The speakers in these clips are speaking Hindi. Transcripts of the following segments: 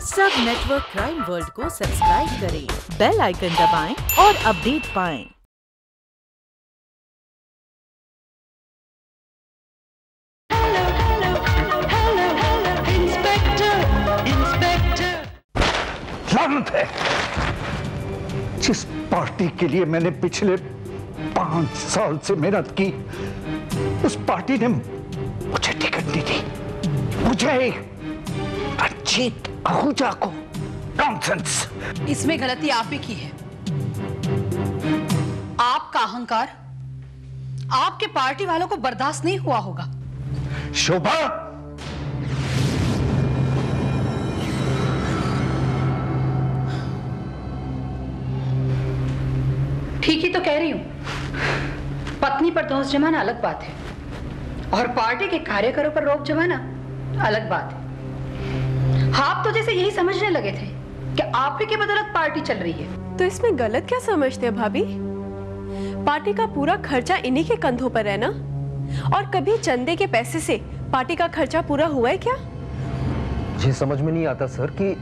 सब नेटवर्क क्राइम वर्ल्ड को सब्सक्राइब करें, बेल आइकन दबाएं और अपडेट पाएं। लानत है, जिस पार्टी के लिए मैंने पिछले 5 साल से मेहनत की, उस पार्टी ने मुझे टिकट नहीं दी, मुझे रंजीत आहूजा को। नॉनसेंस। इसमें गलती आप ही की है। आपका अहंकार आपके पार्टी वालों को बर्दाश्त नहीं हुआ होगा। शोभा, ठीक ही तो कह रही हूं। पत्नी पर दोष जमाना अलग बात है और पार्टी के कार्यकरों पर रोप जमाना अलग बात है। आप तो जैसे यही समझने लगे थे कि आप ही की बदौलत पार्टी चल रही है। तो इसमें गलत क्या समझते हैं भाभी? पार्टी का पूरा खर्चा इन्हीं के कंधों पर है ना। और कभी चंदे के पैसे से पार्टी का खर्चा पूरा हुआ है क्या? मुझे समझ में नहीं आता सर कि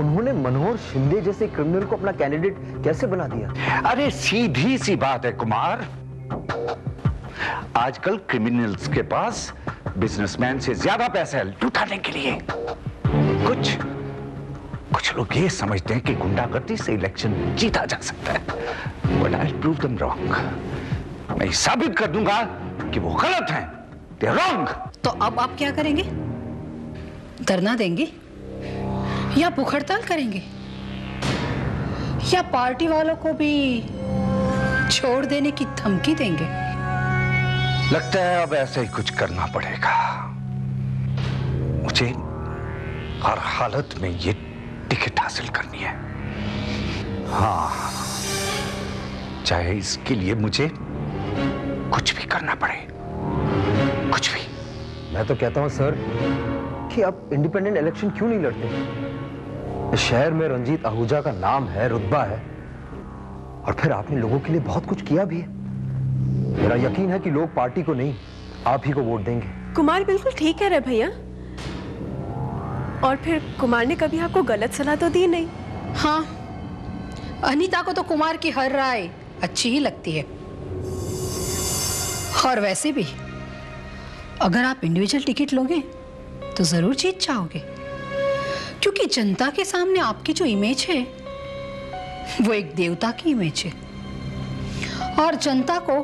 उन्होंने मनोहर शिंदे जैसे क्रिमिनल को अपना कैंडिडेट कैसे बना दिया। अरे सीधी सी बात है कुमार, आजकल क्रिमिनल्स के पास बिजनेसमैन से ज्यादा पैसा है लुटाने के लिए। कुछ लोग ये समझते हैं कि गुंडागर्दी से इलेक्शन जीता जा सकता है। But I'll prove them wrong. मैं साबित कर दूंगा कि वो गलत हैं। They're wrong. तो अब आप क्या करेंगे? धरना देंगे या भूख हड़ताल करेंगे या पार्टी वालों को भी छोड़ देने की धमकी देंगे? लगता है अब ऐसा ही कुछ करना पड़ेगा। मुझे हर हालत में ये टिकट हासिल करनी है। हाँ, चाहे इसके लिए मुझे कुछ भी करना पड़े, कुछ भी। मैं तो कहता हूं सर कि आप इंडिपेंडेंट इलेक्शन क्यों नहीं लड़ते? इस शहर में रंजीत आहूजा का नाम है, रुतबा है, और फिर आपने लोगों के लिए बहुत कुछ किया भी है। मेरा यकीन है कि लोग पार्टी को नहीं, आप ही को वोट देंगे। कुमार बिल्कुल ठीक कह रहे भैया। और फिर कुमार ने कभी आपको गलत सलाह तो दी नहीं। हाँ, अनीता को तो कुमार की हर राय अच्छी ही लगती है। और वैसे भी अगर आप इंडिविजुअल टिकट लोगे तो जरूर जीत जाओगे, क्योंकि जनता के सामने आपकी जो इमेज है वो एक देवता की इमेज है और जनता को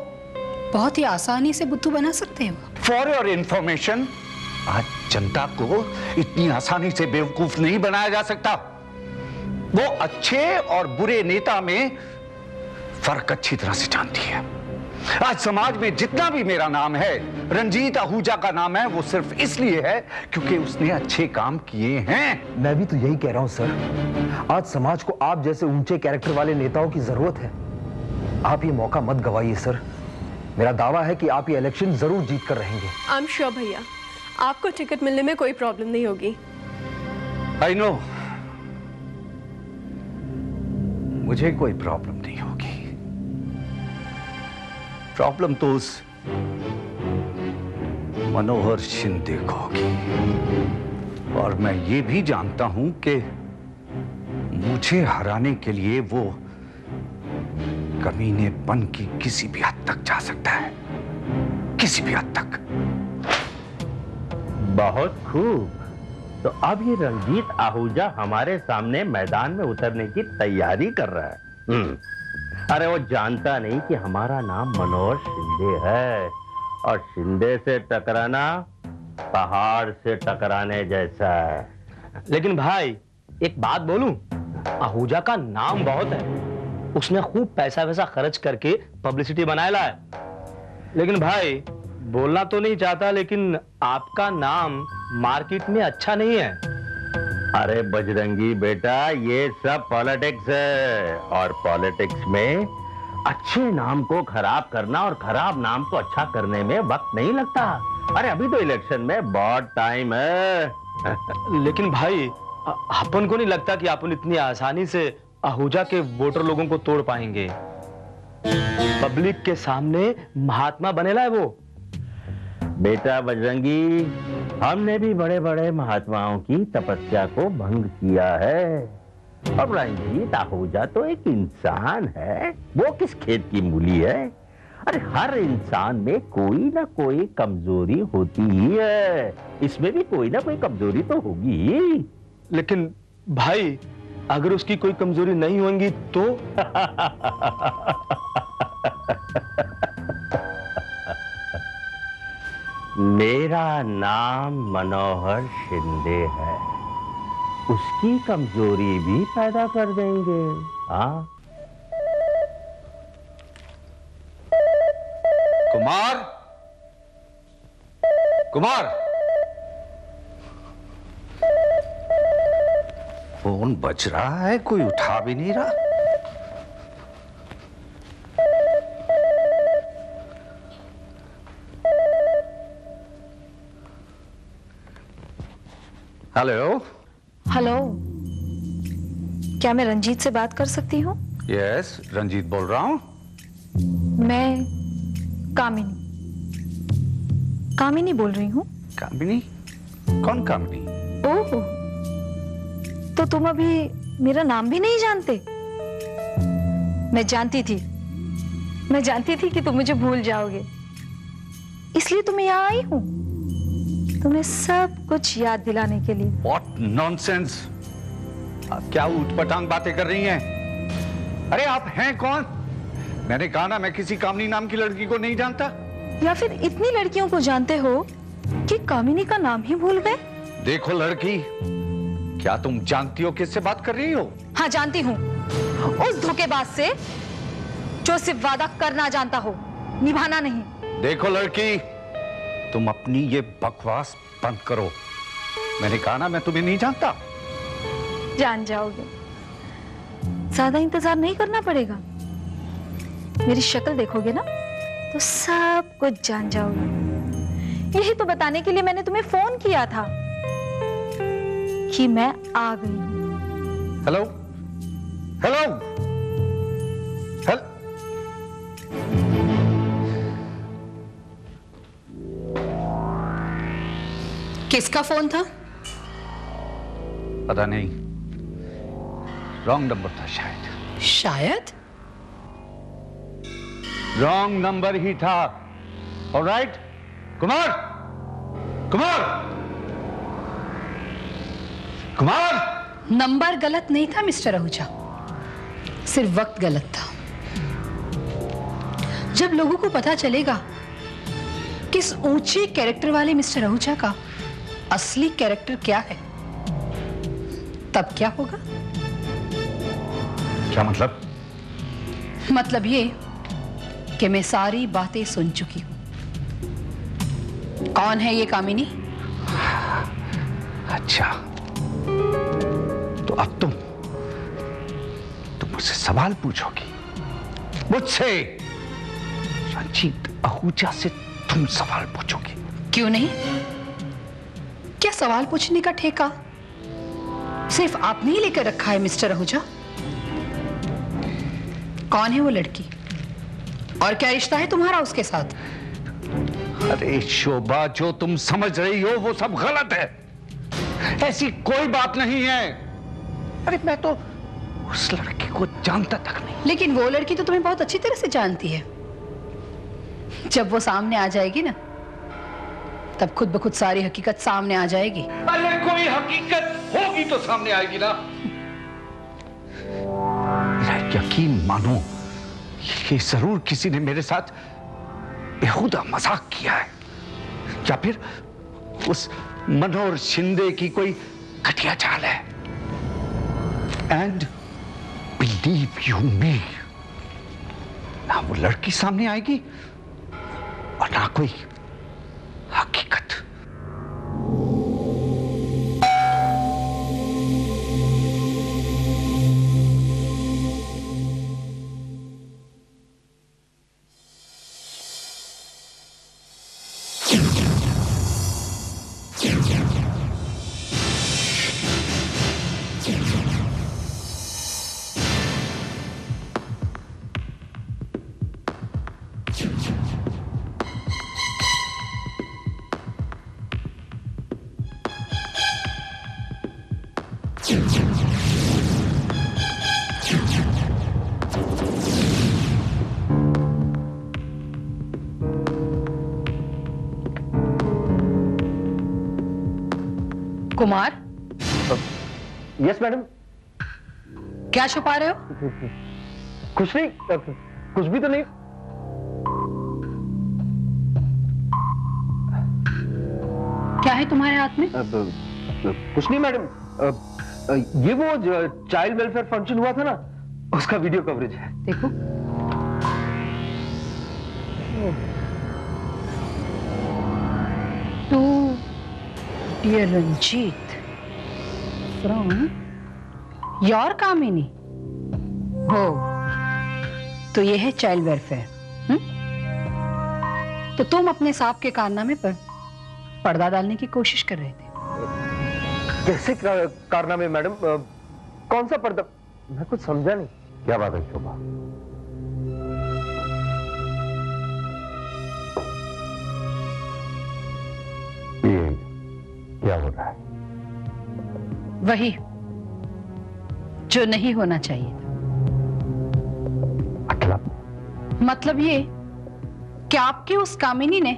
बहुत ही आसानी से बुद्धू बना सकते हैं। फॉर योर इंफॉर्मेशन, आज जनता को इतनी आसानी से बेवकूफ नहीं बनाया जा सकता। वो अच्छे और बुरे नेता में फर्क अच्छी तरह से जानती है। आज समाज में जितना भी मेरा नाम है, रंजीत आहूजा का नाम है, वो सिर्फ इसलिए है क्योंकि उसने अच्छे काम किए हैं। मैं भी तो यही कह रहा हूं सर। आज समाज को आप जैसे ऊंचे कैरेक्टर वाले नेताओं की जरूरत है। आप ये मौका मत गवाइए सर। मेरा दावा है कि आप ये इलेक्शन जरूर जीत कर रहेंगे। आई एम श्योर भैया, आपको टिकट मिलने में कोई प्रॉब्लम नहीं होगी। आई नो, मुझे कोई प्रॉब्लम नहीं होगी। प्रॉब्लम तो उस मनोहर शिंदे को होगी। और मैं ये भी जानता हूं कि मुझे हराने के लिए वो कमीनेपन की किसी भी हद तक जा सकता है, किसी भी हद तक। बहुत खूब। तो अब ये रंजीत आहूजा हमारे सामने मैदान में उतरने की तैयारी कर रहा है। अरे वो जानता नहीं कि हमारा नाम मनोहर शिंदे है और शिंदे से टकराना पहाड़ से टकराने जैसा है। लेकिन भाई एक बात बोलूं, आहूजा का नाम बहुत है, उसने खूब पैसा वैसा खर्च करके पब्लिसिटी बनाया है। लेकिन भाई बोलना तो नहीं चाहता, लेकिन आपका नाम मार्केट में अच्छा नहीं है। अरे बजरंगी बेटा, ये सब पॉलिटिक्स है और पॉलिटिक्स में अच्छे नाम को खराब करना और खराब नाम को अच्छा करने में वक्त नहीं लगता। अरे अभी तो इलेक्शन में बहुत टाइम है। लेकिन भाई अपन को नहीं लगता कि अपन इतनी आसानी से आहूजा के वोटर लोगों को तोड़ पाएंगे। पब्लिक के सामने महात्मा बनेला है वो। बेटा बजरंगी, हमने भी बड़े बड़े महात्माओं की तपस्या को भंग किया है। अब रंजीत आहूजा तो एक इंसान है, वो किस खेत की मूली है। अरे हर इंसान में कोई ना कोई कमजोरी होती ही है, इसमें भी कोई ना कोई कमजोरी तो होगी ही। लेकिन भाई, अगर उसकी कोई कमजोरी नहीं होंगी तो? मेरा नाम मनोहर शिंदे है, उसकी कमजोरी भी पैदा कर देंगे। हाँ कुमार, कुमार, फोन बज रहा है, कोई उठा भी नहीं रहा। हेलो। हेलो, क्या मैं रंजीत से बात कर सकती हूँ? यस, रंजीत बोल रहा हूँ। मैं कामिनी कामिनी बोल रही हूँ। कामिनी? कौन कामिनी? ओह, तो तुम अभी मेरा नाम भी नहीं जानते? मैं जानती थी कि तुम मुझे भूल जाओगे, इसलिए तुम्हें यहाँ आई हूँ, तुम्हें सब कुछ याद दिलाने के लिए। What nonsense! आप क्या ऊटपटांग बातें कर रही हैं? अरे आप हैं कौन? मैंने कहा ना, मैं किसी कामिनी नाम की लड़की को नहीं जानता। या फिर इतनी लड़कियों को जानते हो कि कामिनी का नाम ही भूल गए? देखो लड़की, क्या तुम जानती हो किससे बात कर रही हो? हाँ जानती हूँ, उस धोखेबाज से जो सिर्फ वादा करना जानता हो, निभाना नहीं। देखो लड़की, तुम अपनी ये बकवास बंद करो। मैंने कहा ना, मैं तुम्हें नहीं जानता। जान जाओगे, ज्यादा इंतजार नहीं करना पड़ेगा। मेरी शक्ल देखोगे ना तो सब कुछ जान जाओगे। यही तो बताने के लिए मैंने तुम्हें फोन किया था कि मैं आ गई हूं। Hello, hello, hello. किसका फोन था? पता नहीं, रॉन्ग नंबर था शायद। शायद? रॉन्ग नंबर ही था। ऑलराइट, कुमार, कुमार, कुमार। नंबर गलत नहीं था मिस्टर आहूजा, सिर्फ वक्त गलत था। जब लोगों को पता चलेगा किस ऊंचे कैरेक्टर वाले मिस्टर आहूजा का असली कैरेक्टर क्या है, तब क्या होगा? क्या मतलब? मतलब ये कि मैं सारी बातें सुन चुकी हूं। कौन है ये कामिनी? अच्छा, तो अब तुम मुझसे सवाल पूछोगी? मुझसे? रंजीत आहूजा से तुम सवाल पूछोगी? क्यों नहीं? क्या सवाल पूछने का ठेका सिर्फ आपने ही लेकर रखा है मिस्टर आहूजा? कौन है वो लड़की और क्या रिश्ता है तुम्हारा उसके साथ? अरे शोभा, जो तुम समझ रही हो वो सब गलत है। ऐसी कोई बात नहीं है। अरे मैं तो उस लड़की को जानता तक नहीं। लेकिन वो लड़की तो तुम्हें बहुत अच्छी तरह से जानती है। जब वो सामने आ जाएगी ना, तब खुद ब खुद सारी हकीकत सामने आ जाएगी। अरे कोई हकीकत होगी तो सामने आएगी ना। यकीन मानो, ये जरूर किसी ने मेरे साथ बेहुदा मजाक किया है, या फिर उस मनोहर शिंदे की कोई घटिया चाल है। एंड बिलीव यू मी, ना वो लड़की सामने आएगी और ना कोई हकीकत। Kumar, yes madam. क्या छुपा रहे हो? कुछ नहीं, कुछ भी तो नहीं। क्या है तुम्हारे हाथ में? कुछ नहीं मैडम, ये वो चाइल्ड वेलफेयर फंक्शन हुआ था ना, उसका वीडियो कवरेज है। देखो। To dear Ranjit from your Kamini. हो तो ये है चाइल्ड वेलफेयर। तो तुम अपने सांप के कारनामे पर पर्दा डालने की कोशिश कर रहे थे। कैसे कारनामे मैडम? कौन सा पर्दा? मैं कुछ समझा नहीं। क्या बात है शोभा? ये क्या हो रहा है? वही जो नहीं होना चाहिए। मतलब ये कि आपकी उस कामिनी ने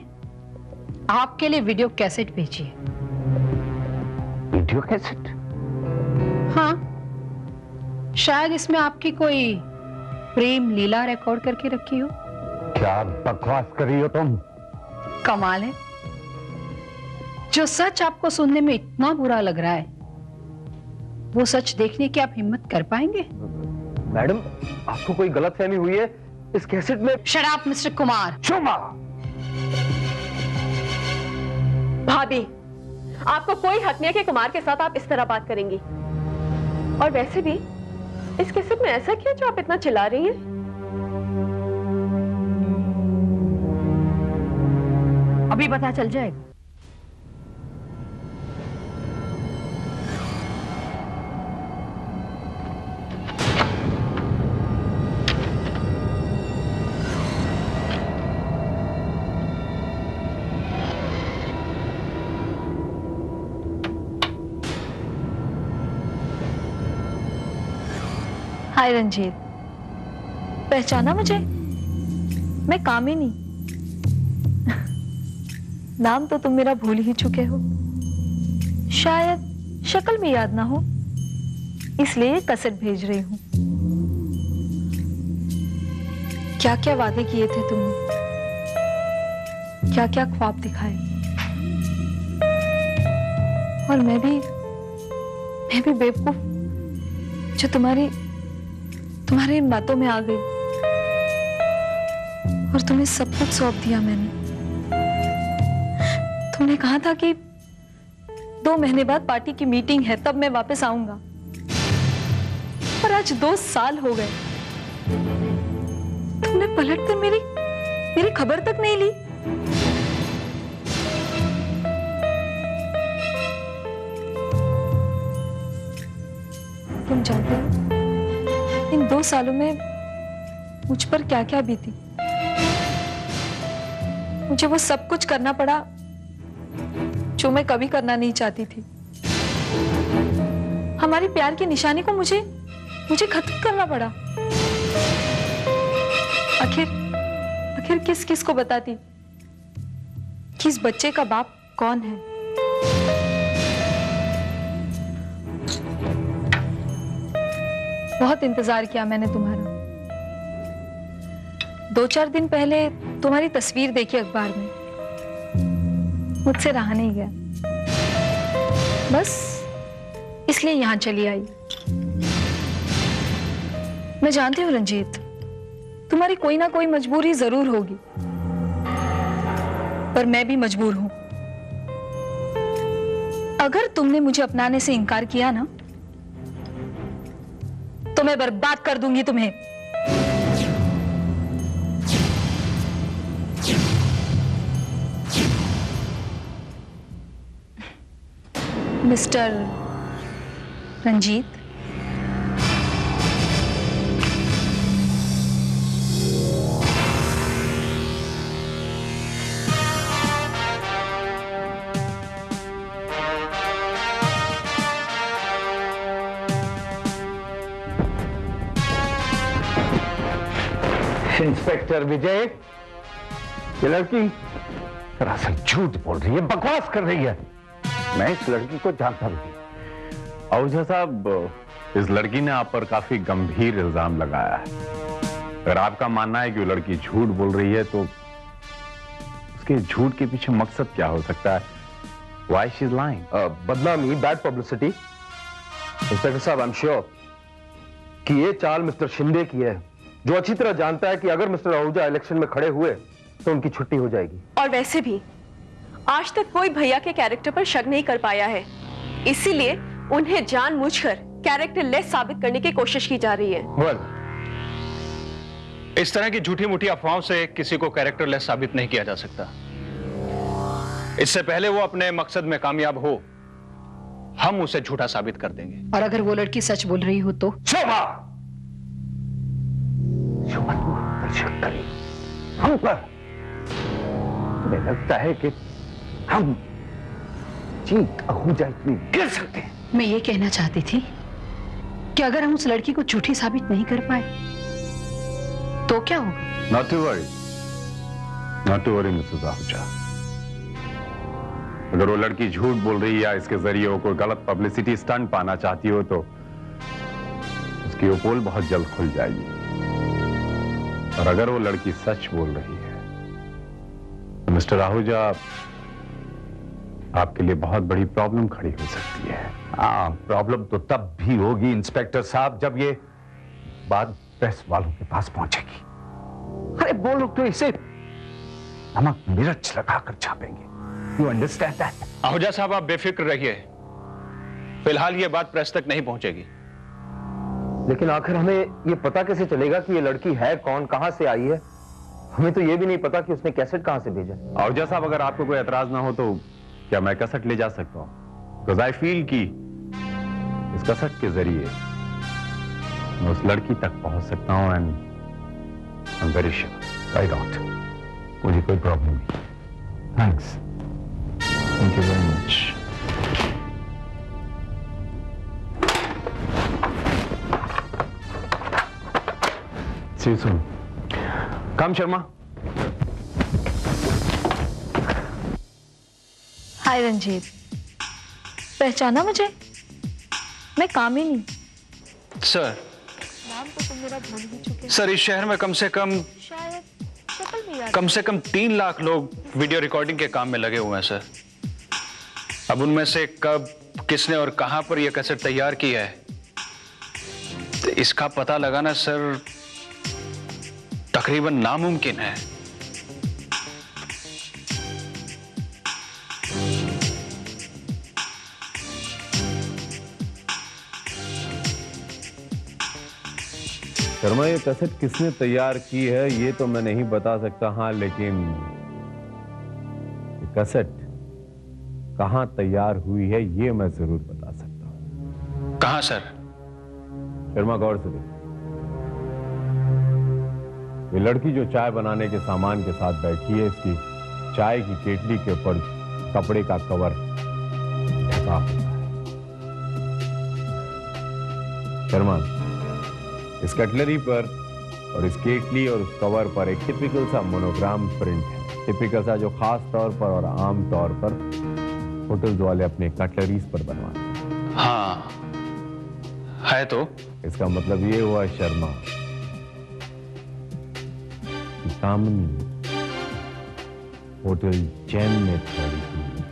आपके लिए वीडियो कैसेट भेजी है। Video cassette? हाँ, शायद इसमें आपकी कोई प्रेम लीला रिकॉर्ड करके रखी हो। क्या बकवास कर रही हो तुम? कमाल है, जो सच आपको सुनने में इतना बुरा लग रहा है, वो सच देखने की आप हिम्मत कर पाएंगे? मैडम, आपको कोई गलतफहमी हुई है। इस कैसेट में शट अप मिस्टर कुमार। शोभा! भाभी, आपको कोई हक नहीं है कि कुमार के साथ आप इस तरह बात करेंगी। और वैसे भी इस कैसेट में ऐसा क्या जो आप इतना चिल्ला रही हैं? अभी पता चल जाएगा। हाय रंजीत, पहचाना मुझे? मैं कामिनी। नाम तो तुम मेरा भूल ही चुके हो, शायद शक्ल भी याद ना हो, इसलिए कैसेट भेज रही हूं। क्या क्या वादे किए थे तुमने, क्या क्या ख्वाब दिखाए, और मैं भी बेवकूफ जो तुम्हारी इन बातों में आ गई और तुम्हें सब कुछ सौंप दिया मैंने। तुमने कहा था कि 2 महीने बाद पार्टी की मीटिंग है, तब मैं वापस आऊंगा, और आज 2 साल हो गए। तुमने पलटकर मेरी खबर तक नहीं ली। तुम जानते हो इन 2 सालों में मुझ पर क्या क्या बीती। मुझे वो सब कुछ करना पड़ा जो मैं कभी करना नहीं चाहती थी। हमारी प्यार की निशानी को मुझे खत्म करना पड़ा। आखिर किस किस को बताती कि इस बच्चे का बाप कौन है। बहुत इंतजार किया मैंने तुम्हारा। 2-4 दिन पहले तुम्हारी तस्वीर देखी अखबार में, मुझसे रहा नहीं गया, बस इसलिए यहां चली आई। मैं जानती हूं रंजीत, तुम्हारी कोई ना कोई मजबूरी जरूर होगी, पर मैं भी मजबूर हूं। अगर तुमने मुझे अपनाने से इनकार किया ना, तो मैं बर्बाद कर दूंगी तुम्हें। मिस्टर रंजीत, इंस्पेक्टर विजय, ये लड़की दरअसल झूठ बोल रही है, बकवास कर रही है। मैं इस लड़की को जानता भी नहीं। आहूजा साहब, इस लड़की ने आप पर काफी गंभीर इल्जाम लगाया है। अगर आपका मानना है कि वो लड़की झूठ बोल रही है तो उसके झूठ के पीछे मकसद क्या हो सकता है? Why she's lying? बदनामी, बैड पब्लिसिटी। इंस्पेक्टर साहब, आई एम श्योर कि ये चाल मिस्टर शिंदे की है, जो अच्छी तरह जानता है कि अगर मिस्टर आहूजा इलेक्शन में खड़े हुए तो उनकी छुट्टी हो जाएगी। और वैसे भी आज तक कोई भैया के कैरेक्टर पर शक नहीं कर पाया है, इसीलिए उन्हें जानबूझकर कैरेक्टर लेस साबित करने की कोशिश की जा रही है। well, इस तरह की झूठी मूठी अफवाहों से किसी को कैरेक्टर लेस साबित नहीं किया जा सकता। इससे पहले वो अपने मकसद में कामयाब हो, हम उसे झूठा साबित कर देंगे। और अगर वो लड़की सच बोल रही हो तो? शोभा, शोभा तू हम पर शक करी, हम पर। तुम्हें लगता है कि हम जीत आहूजा इतनी गिर सकते हैं? मैं ये कहना चाहती थी कि अगर हम उस लड़की को झूठी साबित नहीं कर पाए तो क्या होगा? Not to worry. Not to worry, Mrs Ahuja. अगर वो लड़की झूठ बोल रही है या इसके जरिए वो कोई गलत पब्लिसिटी स्टंट पाना चाहती हो तो उसकी वो पोल बहुत जल्द खुल जाएगी। और अगर वो लड़की सच बोल रही है तो मिस्टर आहूजा, आपके लिए बहुत बड़ी प्रॉब्लम खड़ी हो सकती है। हाँ, प्रॉब्लम तो तब भी होगी इंस्पेक्टर साहब जब ये बात प्रेस वालों के पास पहुंचेगी। अरे वो लोग तो इसे नमक मिर्च लगाकर छापेंगे। You understand that? आहूजा साहब, आप बेफिक्र रहिए, फिलहाल ये बात प्रेस तक नहीं पहुंचेगी। लेकिन आखिर हमें ये पता कैसे चलेगा कि ये लड़की है कौन, कहां से आई है? हमें तो ये भी नहीं पता कि उसने कैसेट कहां से भेजा। आहूजा साहब, अगर आपको कोई एतराज ना हो तो क्या मैं कैसेट ले जा सकता हूं? बिकॉज आई फील कि इस कैसेट के जरिए मैं उस लड़की तक पहुंच सकता हूं and I am very sure. I don't, मुझे कोई प्रॉब्लम नहीं। Thanks, thank you very much. See you soon. Come Sharma. Hi Ranjit, पहचाना मुझे? मैं कामिनी। सर, नाम तो तुम मेरा भूल ही चुके हो। सर इस शहर में कम से कम शायद शक्ल भी याद। 3 लाख लोग वीडियो रिकॉर्डिंग के काम में लगे हुए हैं सर। अब उनमें से कब, किसने और कहां पर यह कैसेट तैयार की है, तो इसका पता लगाना सर तकरीबन नामुमकिन है। शर्मा, ये कैसेट किसने तैयार की है ये तो मैं नहीं बता सकता। हाँ, लेकिन ये कैसेट कहां तैयार हुई है ये मैं जरूर बता सकता हूं। कहां सर? शर्मा, गौर से देख। ये लड़की जो चाय बनाने के सामान के साथ बैठी है, इसकी चाय की केतली के ऊपर कपड़े का कवर ढका होता है। शर्मा, इस कटलरी पर और इस केटली और उस कवर पर एक टिपिकल सा मोनोग्राम प्रिंट है। टिपिकल सा जो खास तौर पर और आम तौर पर होटल्स वाले अपने कटलरीज पर बनवाते हैं। हाँ है। तो इसका मतलब ये हुआ शर्मा कि कामिनी होटल चैन में ठहरी हुई